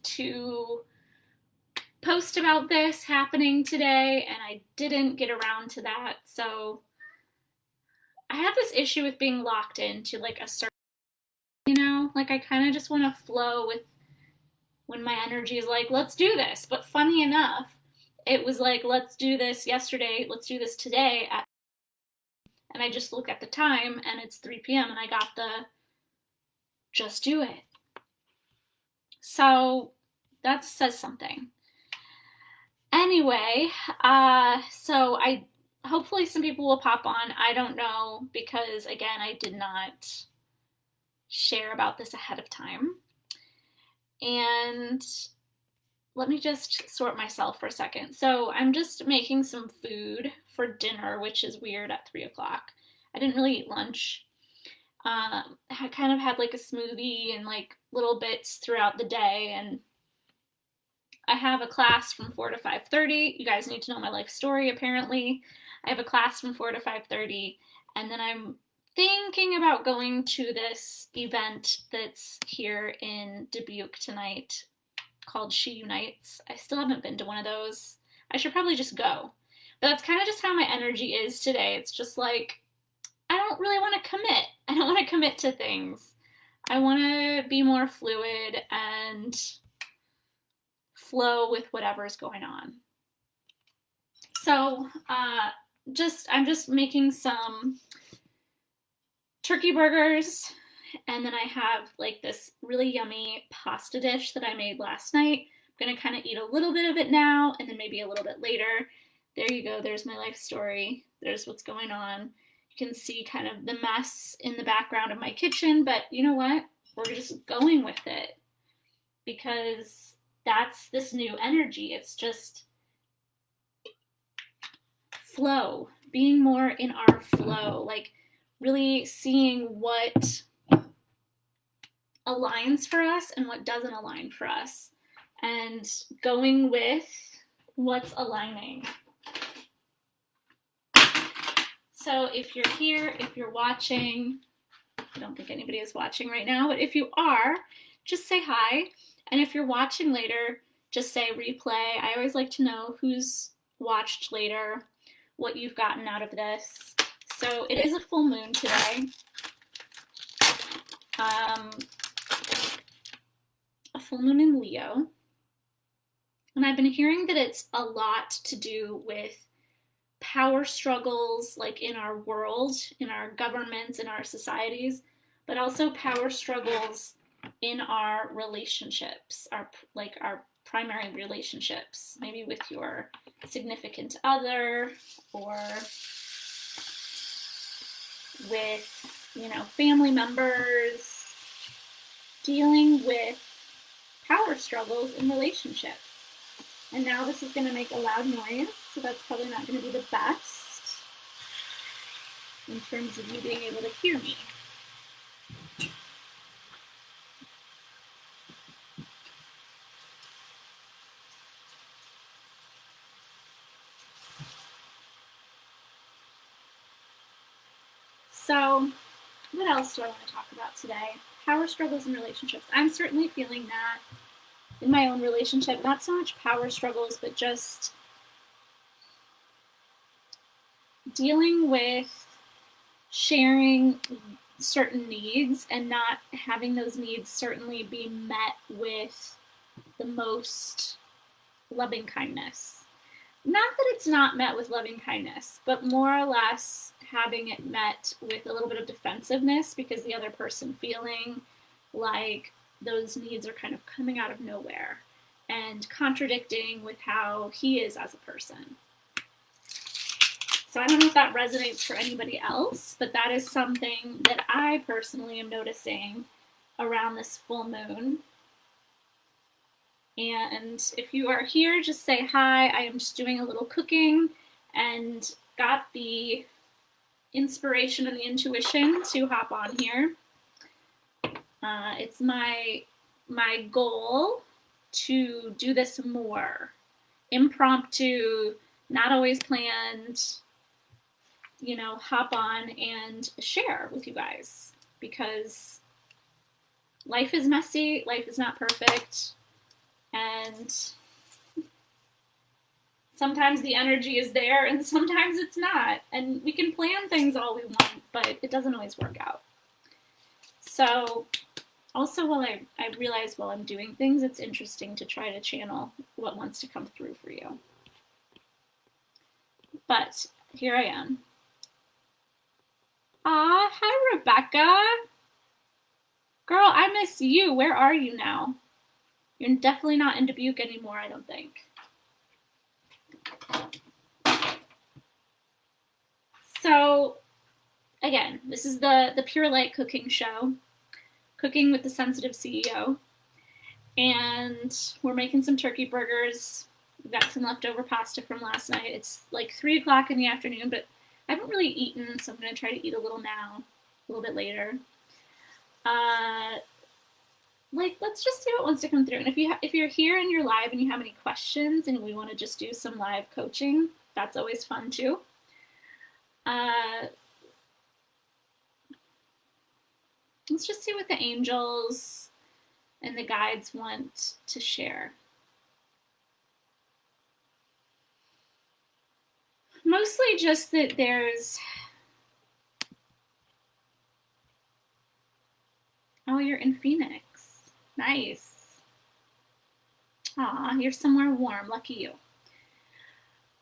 to post about this happening today, and I didn't get around to that. So I have this issue with being locked into like a certain, like I kind of just want to flow with when my energy is like, let's do this. But funny enough, it was like, let's do this yesterday, let's do this today and I just look at the time and it's 3 p.m. and I got the just do it. So that says something. Anyway, so I hopefully some people will pop on. I don't know, because again, I did not share about this ahead of time. And let me just sort myself for a second. So I'm just making some food for dinner, which is weird at 3 o'clock. I didn't really eat lunch. I kind of had like a smoothie and like little bits throughout the day, and I have a class from 4 to 5:30. You guys need to know my life story, apparently. I have a class from 4 to 5:30, and then I'm thinking about going to this event that's here in Dubuque tonight called She Unites. I still haven't been to one of those. I should probably just go. But that's kind of just how my energy is today. It's just like, I don't really want to commit. I don't want to commit to things. I want to be more fluid and flow with whatever's going on. So, I'm just making some turkey burgers, and then I have like this really yummy pasta dish that I made last night. I'm gonna kind of eat a little bit of it now, and then maybe a little bit later. There you go, there's my life story. There's what's going on. You can see kind of the mess in the background of my kitchen, but you know what? We're just going with it, because that's this new energy. It's just flow, being more in our flow, like really seeing what aligns for us and what doesn't align for us, and going with what's aligning. So if you're here, if you're watching, I don't think anybody is watching right now, but if you are, just say hi. And if you're watching later, just say replay. I always like to know who's watched later, what you've gotten out of this. So it is a full moon today. A full moon in Leo. And I've been hearing that it's a lot to do with power struggles, like in our world, in our governments, in our societies, but also power struggles in our relationships, our primary relationships, maybe with your significant other, or with, family members, dealing with power struggles in relationships. And now this is going to make a loud noise, so that's probably not going to be the best in terms of you being able to hear me. So, what else do I want to talk about today? Power struggles in relationships. I'm certainly feeling that in my own relationship. Not so much power struggles, but just dealing with sharing certain needs and not having those needs certainly be met with the most loving kindness. Not that it's not met with loving kindness, but more or less having it met with a little bit of defensiveness, because the other person feeling like those needs are kind of coming out of nowhere and contradicting with how he is as a person. So I don't know if that resonates for anybody else, but that is something that I personally am noticing around this full moon. And if you are here, just say hi. I am just doing a little cooking and got the inspiration and the intuition to hop on here. It's my goal to do this more. Impromptu, not always planned, hop on and share with you guys, because life is messy, life is not perfect. And sometimes the energy is there and sometimes it's not. And we can plan things all we want, but it doesn't always work out. So also while I realize while I'm doing things, it's interesting to try to channel what wants to come through for you. But here I am. Ah, hi Rebecca. Girl, I miss you. Where are you now? You're definitely not in Dubuque anymore, I don't think. So, again, this is the Pure Light cooking show, Cooking with the Sensitive CEO. And we're making some turkey burgers. We've got some leftover pasta from last night. It's like 3 o'clock in the afternoon, but I haven't really eaten, so I'm going to try to eat a little now, a little bit later. Let's just see what wants to come through. And if you're here and you're live and you have any questions and we want to just do some live coaching, that's always fun too. Let's just see what the angels and the guides want to share. Mostly just that there's... Oh, you're in Phoenix. Nice. Aw, you're somewhere warm. Lucky you.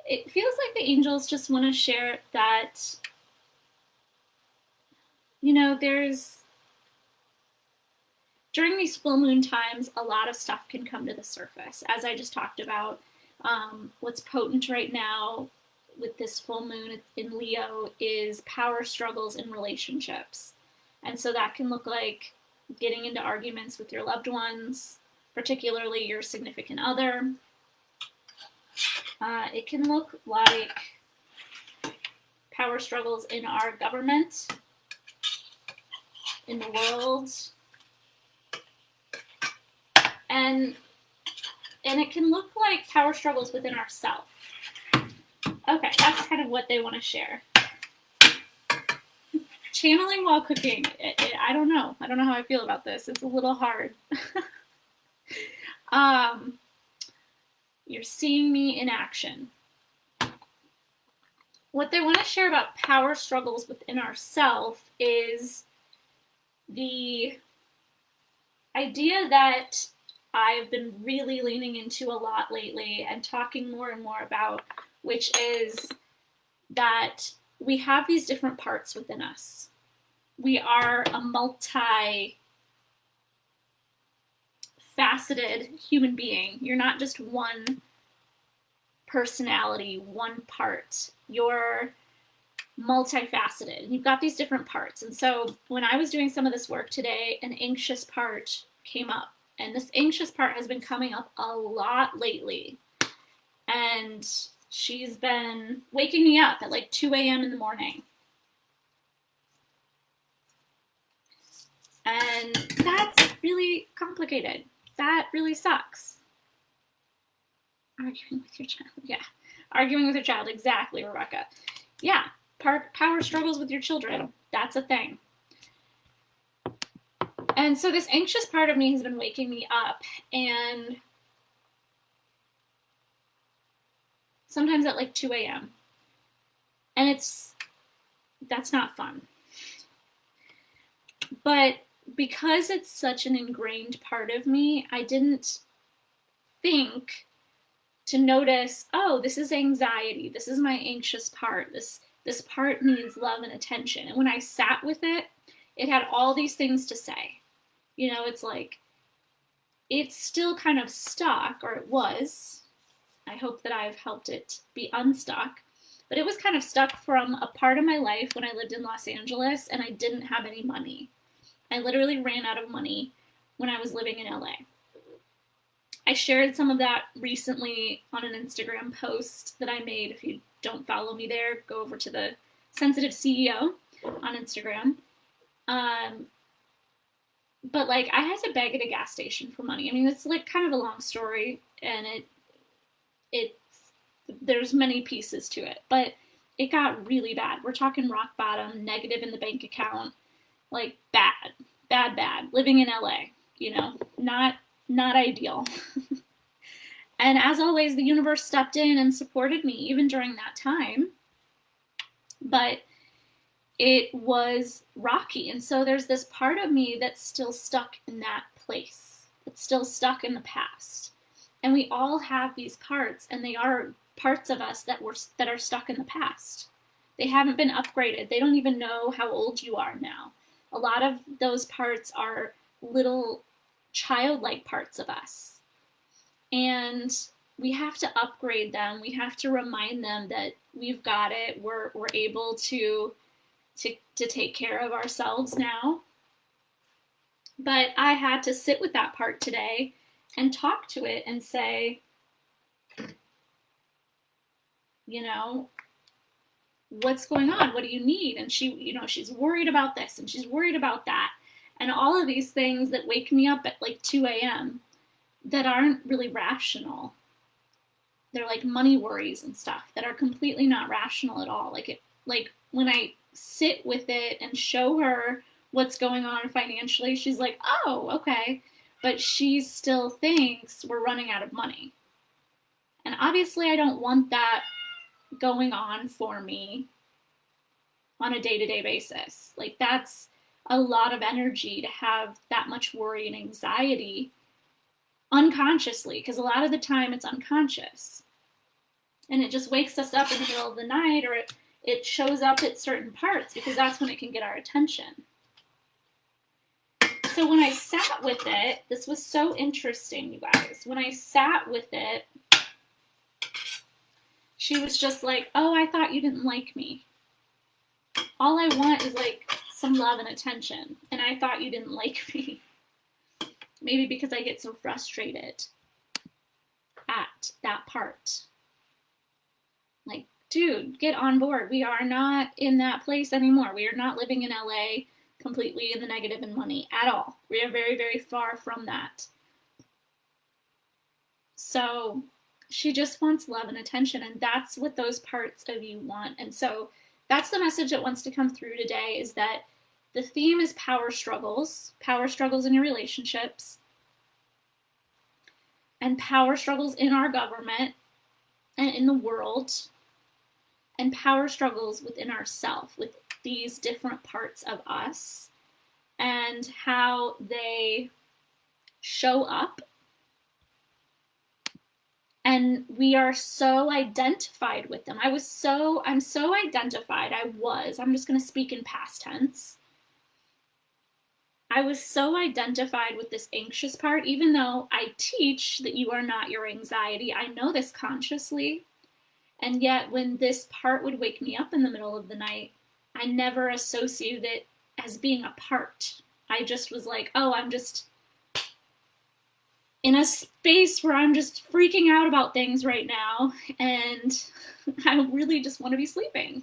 It feels like the angels just want to share that, you know, during these full moon times, a lot of stuff can come to the surface. As I just talked about, what's potent right now with this full moon in Leo is power struggles in relationships. And so that can look like getting into arguments with your loved ones, particularly your significant other. It can look like power struggles in our government, in the world, and it can look like power struggles within ourselves. Okay, that's kind of what they want to share. Channeling while cooking, I don't know. I don't know how I feel about this. It's a little hard. You're seeing me in action. What they want to share about power struggles within ourselves is the idea that I've been really leaning into a lot lately and talking more and more about, which is that we have these different parts within us. We are a multi-faceted human being. You're not just one personality, one part. You're multifaceted. You've got these different parts. And so when I was doing some of this work today, an anxious part came up. And this anxious part has been coming up a lot lately. And she's been waking me up at like 2 a.m. in the morning. And that's really complicated. That really sucks. Arguing with your child. Yeah. Arguing with your child. Exactly, Rebecca. Yeah. Power struggles with your children. That's a thing. And so this anxious part of me has been waking me up, and sometimes at like 2 a.m. And that's not fun. But because it's such an ingrained part of me, I didn't think to notice, oh, this is anxiety. This is my anxious part. This part needs love and attention. And when I sat with it, it had all these things to say. You know, it's like, it's still kind of stuck, or it was. I hope that I've helped it be unstuck. But it was kind of stuck from a part of my life when I lived in Los Angeles and I didn't have any money. I literally ran out of money when I was living in LA. I shared some of that recently on an Instagram post that I made. If you don't follow me there, go over to the Sensitive CEO on Instagram. But like, I had to beg at a gas station for money. I mean, it's like kind of a long story, and there's many pieces to it, but it got really bad. We're talking rock bottom, negative in the bank account, like bad, living in LA, you know, not ideal. And as always, the universe stepped in and supported me even during that time. But it was rocky. And so there's this part of me that's still stuck in that place. It's still stuck in the past. And we all have these parts, and they are parts of us that are stuck in the past. They haven't been upgraded. They don't even know how old you are now. A lot of those parts are little childlike parts of us. And we have to upgrade them. We have to remind them that we've got it. We're able to take care of ourselves now. But I had to sit with that part today and talk to it and say, you know, what's going on? What do you need? And she, you know, she's worried about this and she's worried about that. And all of these things that wake me up at like 2 a.m. that aren't really rational. They're like money worries and stuff that are completely not rational at all. Like when I sit with it and show her what's going on financially, she's like, oh, okay. But she still thinks we're running out of money. And obviously I don't want that going on for me on a day-to-day basis. Like that's a lot of energy to have that much worry and anxiety unconsciously, because a lot of the time it's unconscious. And it just wakes us up in the middle of the night, or it shows up at certain parts because that's when it can get our attention. So when I sat with it, this was so interesting, you guys. When I sat with it, she was just like, oh, I thought you didn't like me. All I want is like some love and attention. And I thought you didn't like me. Maybe because I get so frustrated at that part. Like, dude, get on board. We are not in that place anymore. We are not living in LA completely in the negative in money at all. We are very, very far from that. So she just wants love and attention, and that's what those parts of you want. And so that's the message that wants to come through today, is that the theme is power struggles in your relationships, and power struggles in our government and in the world, and power struggles within ourselves, with these different parts of us and how they show up. And we are so identified with them. I'm so identified. I'm just going to speak in past tense. I was so identified with this anxious part, even though I teach that you are not your anxiety. I know this consciously. And yet when this part would wake me up in the middle of the night, I never associated it as being a part. I just was like, oh, I'm just in a space where I'm just freaking out about things right now, and I really just want to be sleeping.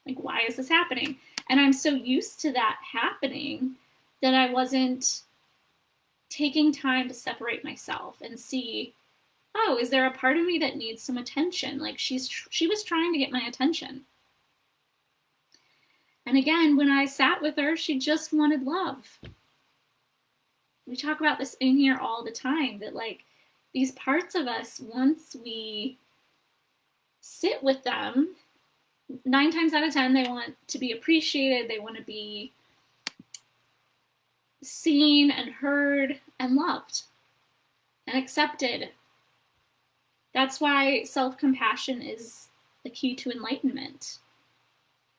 Like, why is this happening? And I'm so used to that happening that I wasn't taking time to separate myself and see, oh, is there a part of me that needs some attention? Like she was trying to get my attention. And again, when I sat with her, she just wanted love. We talk about this in here all the time, that like these parts of us, once we sit with them, 9 times out of 10, they want to be appreciated. They want to be seen and heard and loved and accepted. That's why self-compassion is the key to enlightenment.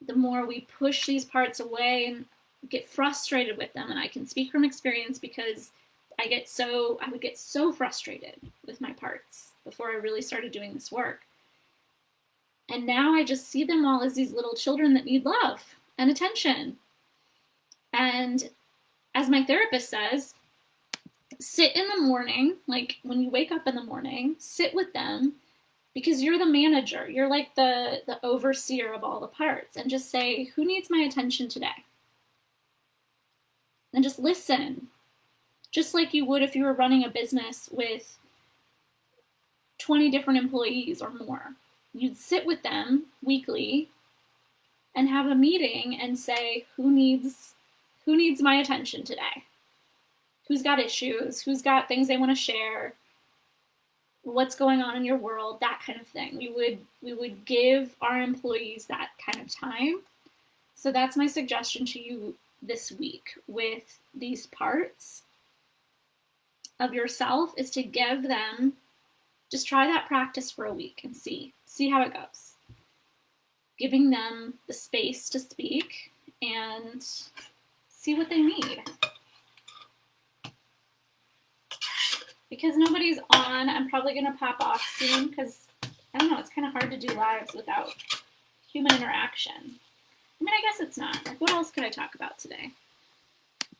The more we push these parts away and get frustrated with them, and I can speak from experience because I would get so frustrated with my parts before I really started doing this work. And now I just see them all as these little children that need love and attention. And as my therapist says, sit in the morning, like when you wake up in the morning, sit with them, because you're the manager. You're like the overseer of all the parts, and just say, who needs my attention today? And just listen, just like you would if you were running a business with 20 different employees or more. You'd sit with them weekly and have a meeting and say, who needs my attention today? Who's got issues? Who's got things they want to share? what's going on in your world, that kind of thing. We would give our employees that kind of time. So that's my suggestion to you this week with these parts of yourself, is to give them, just try that practice for a week and see how it goes. Giving them the space to speak and see what they need. Because nobody's on, I'm probably going to pop off soon because, I don't know, it's kind of hard to do lives without human interaction. I mean, I guess it's not. Like, what else could I talk about today?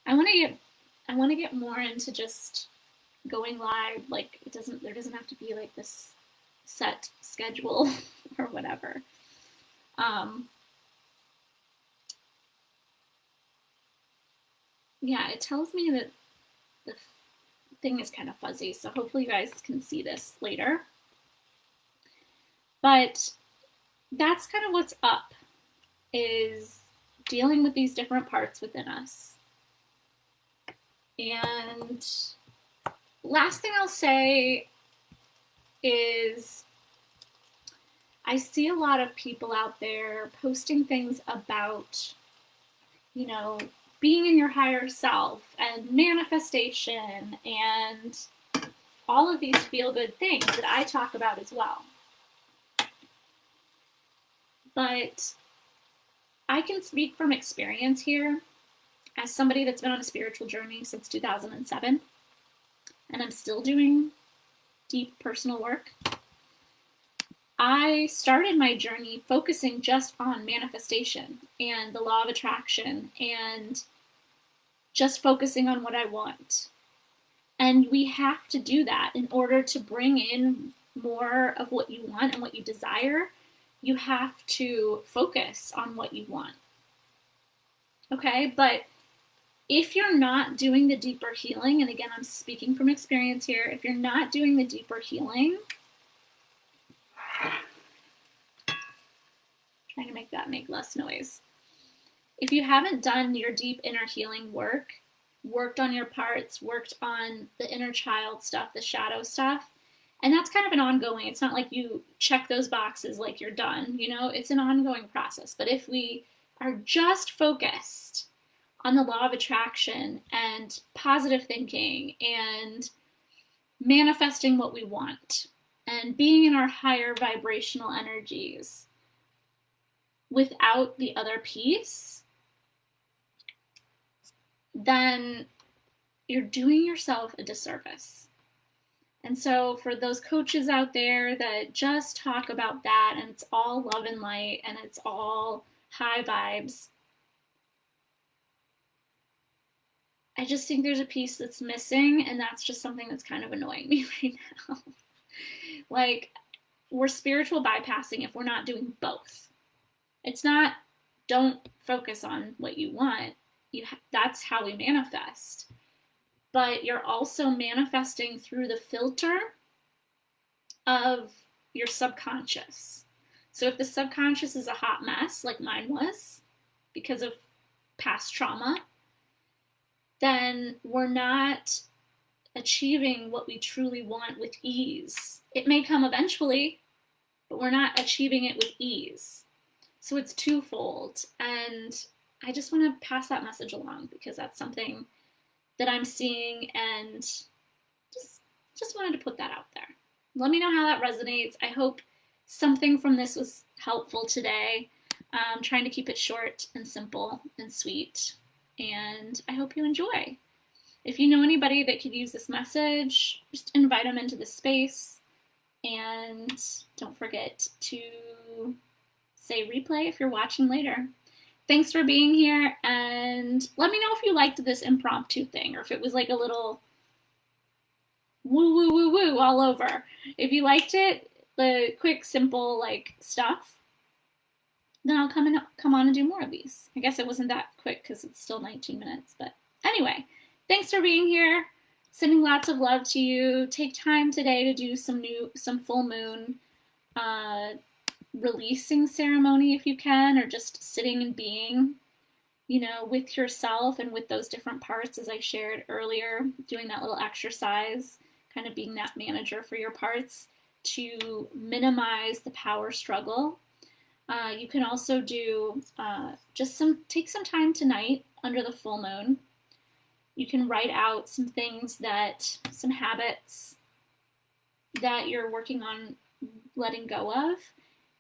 I want to get more into just going live. Like, there doesn't have to be like this set schedule or whatever. Yeah, it tells me that the thing is kind of fuzzy, so hopefully you guys can see this later. But that's kind of what's up, is dealing with these different parts within us. And last thing I'll say is, I see a lot of people out there posting things about, you know, being in your higher self and manifestation and all of these feel-good things that I talk about as well. But I can speak from experience here as somebody that's been on a spiritual journey since 2007, and I'm still doing deep personal work. I started my journey focusing just on manifestation and the law of attraction and just focusing on what I want. And we have to do that in order to bring in more of what you want and what you desire. You have to focus on what you want. Okay, but if you're not doing the deeper healing, and again, I'm speaking from experience here, if you're not doing the deeper healing, trying to make that make less noise. If you haven't done your deep inner healing work, worked on your parts, worked on the inner child stuff, the shadow stuff, and that's kind of an ongoing, it's not like you check those boxes like you're done, you know, it's an ongoing process. But if we are just focused on the law of attraction and positive thinking and manifesting what we want and being in our higher vibrational energies without the other piece, then you're doing yourself a disservice. And so for those coaches out there that just talk about that and it's all love and light and it's all high vibes, I just think there's a piece that's missing, and that's just something that's kind of annoying me right now. Like, we're spiritual bypassing if we're not doing both. It's not, don't focus on what you want. That's how we manifest. But you're also manifesting through the filter of your subconscious. So if the subconscious is a hot mess, like mine was, because of past trauma, then we're not achieving what we truly want with ease. It may come eventually, but we're not achieving it with ease. So it's twofold. And I just want to pass that message along because that's something that I'm seeing, and just wanted to put that out there. Let me know how that resonates. I hope something from this was helpful today. I'm trying to keep it short and simple and sweet, and I hope you enjoy. If you know anybody that could use this message, just invite them into the space, and don't forget to say replay if you're watching later. Thanks for being here, and let me know if you liked this impromptu thing, or if it was like a little woo woo woo woo all over. If you liked it, the quick, simple like stuff, then I'll come on and do more of these. I guess it wasn't that quick because it's still 19 minutes, but anyway, thanks for being here. Sending lots of love to you. Take time today to do some full moon releasing ceremony if you can, or just sitting and being, you know, with yourself and with those different parts, as I shared earlier, doing that little exercise kind of being that manager for your parts to minimize the power struggle. You can also do take some time tonight under the full moon. You can write out some habits that you're working on letting go of.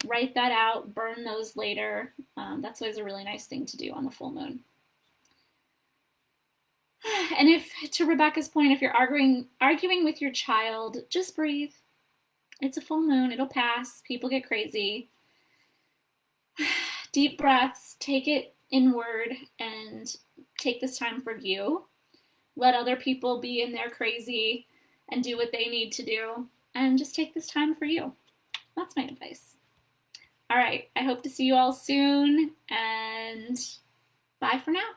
Write that out, burn those later. That's always a really nice thing to do on the full moon. And to Rebecca's point, if you're arguing with your child, just breathe. It's a full moon, it'll pass, people get crazy. Deep breaths, take it inward and take this time for you. Let other people be in their crazy and do what they need to do, and just take this time for you. That's my advice. All right, I hope to see you all soon, and bye for now.